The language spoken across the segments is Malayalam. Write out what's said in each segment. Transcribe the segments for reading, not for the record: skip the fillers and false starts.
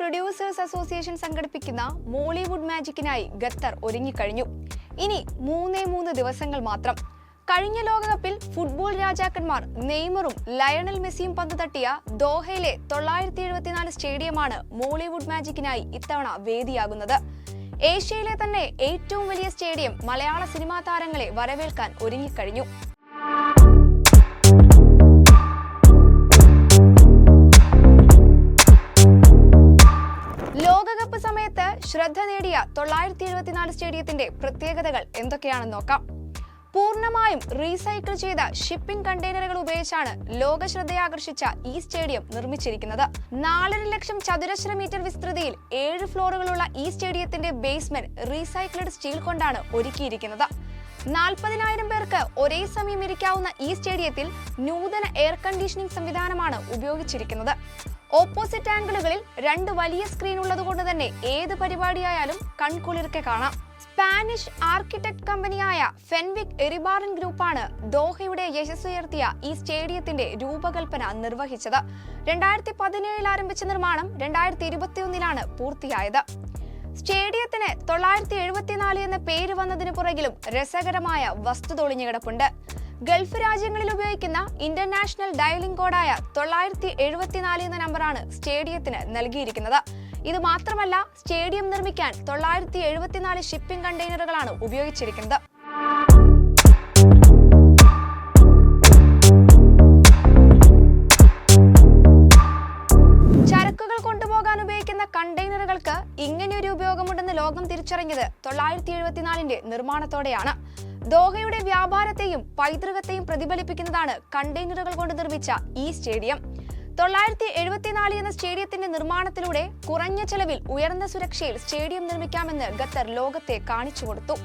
പ്രൊഡ്യൂസേഴ്സ് അസോസിയേഷൻ സംഘടിപ്പിക്കുന്ന മോളിവുഡ് മാജിക്കിനായി ഖത്തർ ഒരുങ്ങിക്കഴിഞ്ഞു. ഇനി 3 ദിവസങ്ങൾ മാത്രം. കഴിഞ്ഞ ലോകകപ്പിൽ ഫുട്ബോൾ രാജാക്കന്മാർ നെയ്മറും ലയണൽ മെസ്സിയും പന്ത് തട്ടിയ ദോഹയിലെ 974 സ്റ്റേഡിയമാണ് മോളിവുഡ് മാജിക്കിനായി ഇത്തവണ വേദിയാകുന്നത്. ഏഷ്യയിലെ തന്നെ ഏറ്റവും വലിയ സ്റ്റേഡിയം മലയാള സിനിമാ താരങ്ങളെ വരവേൽക്കാൻ ഒരുങ്ങിക്കഴിഞ്ഞു. ലോകകപ്പ് സമയത്ത് ശ്രദ്ധ നേടിയ 974 സ്റ്റേഡിയത്തിന്റെ പ്രത്യേകതകൾ എന്തൊക്കെയാണെന്ന് നോക്കാം. പൂർണ്ണമായും റീസൈക്കിൾ ചെയ്ത ഷിപ്പിംഗ് കണ്ടെയ്നറുകൾ ഉപയോഗിച്ചാണ് ലോക ശ്രദ്ധയാകർഷിച്ച ഈ സ്റ്റേഡിയം നിർമ്മിച്ചിരിക്കുന്നത്. 4.5 ലക്ഷം ചതുരശ്ര മീറ്റർ വിസ്തൃതിയിൽ 7 ഫ്ലോറുകളുള്ള ഈ സ്റ്റേഡിയത്തിന്റെ ബേസ്മെന്റ് റീസൈക്കിൾഡ് സ്റ്റീൽ കൊണ്ടാണ് ഒരുക്കിയിരിക്കുന്നത്. 40,000 പേർക്ക് ഒരേ സമയം ഇരിക്കാവുന്ന ഈ സ്റ്റേഡിയത്തിൽ നൂതന എയർ കണ്ടീഷനിംഗ് സംവിധാനമാണ് ഉപയോഗിച്ചിരിക്കുന്നത്. ഓപ്പോസിറ്റ് ആംഗിളുകളിൽ 2 വലിയ സ്ക്രീൻ ഉള്ളതുകൊണ്ട് തന്നെ ഏത് പരിപാടിയായാലും കൺകുളിർക്കെ കാണാം. സ്പാനിഷ് ആർക്കിടെക്ട് കമ്പനിയായ ഫെൻവിക് എറിബാറൻ ഗ്രൂപ്പാണ് ദോഹയുടെ യശസ്സുയർത്തിയ ഈ സ്റ്റേഡിയത്തിന്റെ രൂപകൽപ്പന നിർവഹിച്ചത്. 2017 ആരംഭിച്ച നിർമ്മാണം 2021 പൂർത്തിയായത്. സ്റ്റേഡിയത്തിന് 974 എന്ന പേര് വന്നതിന് പുറകിലും രസകരമായ വസ്തുത ഒളിഞ്ഞു കിടപ്പുണ്ട്. ഗൾഫ് രാജ്യങ്ങളിൽ ഉപയോഗിക്കുന്ന ഇന്റർനാഷണൽ ഡയലിംഗ് കോഡായ 974 എന്ന നമ്പറാണ് സ്റ്റേഡിയത്തിന് നൽകിയിരിക്കുന്നത്. ഇത് മാത്രമല്ല, സ്റ്റേഡിയം നിർമ്മിക്കാൻ 974 ഷിപ്പിംഗ് കണ്ടെയ്നറുകളാണ് ഉപയോഗിച്ചിരിക്കുന്നത്. ചരക്കുകൾ കൊണ്ടുപോകാൻ ഉപയോഗിക്കുന്ന കണ്ടെയ്നറുകൾക്ക് ഇങ്ങനെയൊരു ഉപയോഗമുണ്ടെന്ന് ലോകം തിരിച്ചറിഞ്ഞത് 974 നിർമ്മാണത്തോടെയാണ്. ദോഹയുടെ വ്യാപാരത്തെയും പൈതൃകത്തെയും പ്രതിഫലിപ്പിക്കുന്നതാണ് കണ്ടെയ്നറുകൾ കൊണ്ട് നിർമ്മിച്ച ഈ സ്റ്റേഡിയം. 974 എന്ന സ്റ്റേഡിയത്തിന്റെ നിർമ്മാണത്തിലൂടെ കുറഞ്ഞ ചെലവിൽ ഉയർന്ന സുരക്ഷയിൽ സ്റ്റേഡിയം നിർമ്മിക്കാമെന്ന് ഖത്തർ ലോകത്തെ കാണിച്ചു കൊടുത്തു.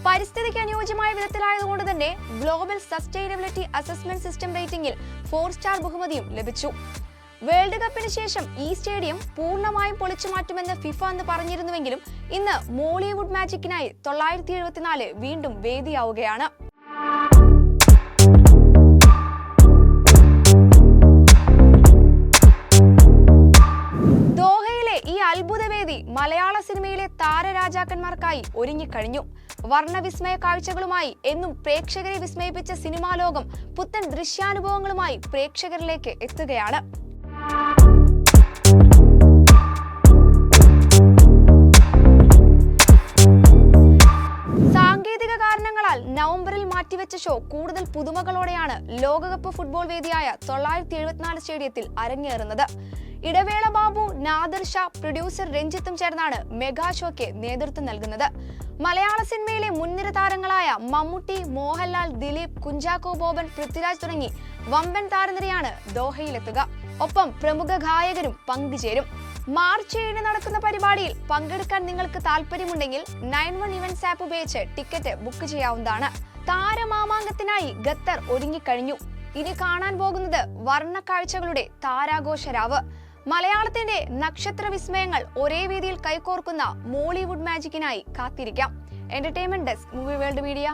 പരിസ്ഥിതിക്ക് അനുയോജ്യമായ വിധത്തിലായതുകൊണ്ട് തന്നെ ഗ്ലോബൽ സസ്റ്റൈനബിലിറ്റി അസസ്മെന്റ് സിസ്റ്റം റേറ്റിംഗിൽ 4 സ്റ്റാർ ബഹുമതിയും ലഭിച്ചു. വേൾഡ് കപ്പിന് ശേഷം ഈ സ്റ്റേഡിയം പൂർണ്ണമായും പൊളിച്ചു മാറ്റുമെന്ന് ഫിഫ എന്ന് പറഞ്ഞിരുന്നുവെങ്കിലും ഇന്ന് മോളിവുഡ് മാജിക്കിനായി 974 വീണ്ടും വേദിയാവുകയാണ്. ദോഹയിലെ ഈ അത്ഭുതവേദി മലയാള സിനിമയിലെ താരരാജാക്കന്മാർക്കായി ഒരുങ്ങിക്കഴിഞ്ഞു. വർണ്ണവിസ്മയ കാഴ്ചകളുമായി എന്നും പ്രേക്ഷകരെ വിസ്മയിപ്പിച്ച സിനിമാ ലോകം പുത്തൻ ദൃശ്യാനുഭവങ്ങളുമായി പ്രേക്ഷകരിലേക്ക് എത്തുകയാണ്. സാങ്കേതിക കാരണങ്ങളാൽ നവംബറിൽ മാറ്റിവെച്ച ഷോ കൂടുതൽ പുതുമകളോടെയാണ് ലോകകപ്പ് ഫുട്ബോൾ വേദിയായ 974 സ്റ്റേഡിയത്തിൽ അരങ്ങേറുന്നത്. ഇടവേള ബാബു, നാദിർ ഷാ, പ്രൊഡ്യൂസർ രഞ്ജിത്തും ചേർന്നാണ് മെഗാ ഷോയ്ക്ക് നേതൃത്വം നൽകുന്നത്. മലയാള സിനിമയിലെ മുൻനിര താരങ്ങളായ മമ്മൂട്ടി, മോഹൻലാൽ, ദിലീപ്, കുഞ്ചാക്കോ ബോബൻ, പൃഥ്വിരാജ് തുടങ്ങി വമ്പൻ താരനിരയാണ് ദോഹയിലെത്തുക. ഒപ്പം പ്രമുഖ ഗായകരും പങ്കുചേരും. മാർച്ച് 7 നടക്കുന്ന പരിപാടിയിൽ പങ്കെടുക്കാൻ നിങ്ങൾക്ക് താല്പര്യമുണ്ടെങ്കിൽ 91 ഇവന്റ്സ് ആപ്പ് ഉപയോഗിച്ച് ടിക്കറ്റ് ബുക്ക് ചെയ്യാവുന്നതാണ്. താരമാമാങ്കത്തിനായി ഖത്തർ ഒരുങ്ങിക്കഴിഞ്ഞു. ഇനി കാണാൻ പോകുന്നത് വർണ്ണ കാഴ്ചകളുടെ താരാഘോഷരാവ്. മലയാളത്തിന്റെ നക്ഷത്ര വിസ്മയങ്ങൾ ഒരേ വേദിയിൽ കൈകോർക്കുന്ന മോളിവുഡ് മാജിക്കിനായി കാത്തിരിക്കാം. Entertainment desk, movie world media.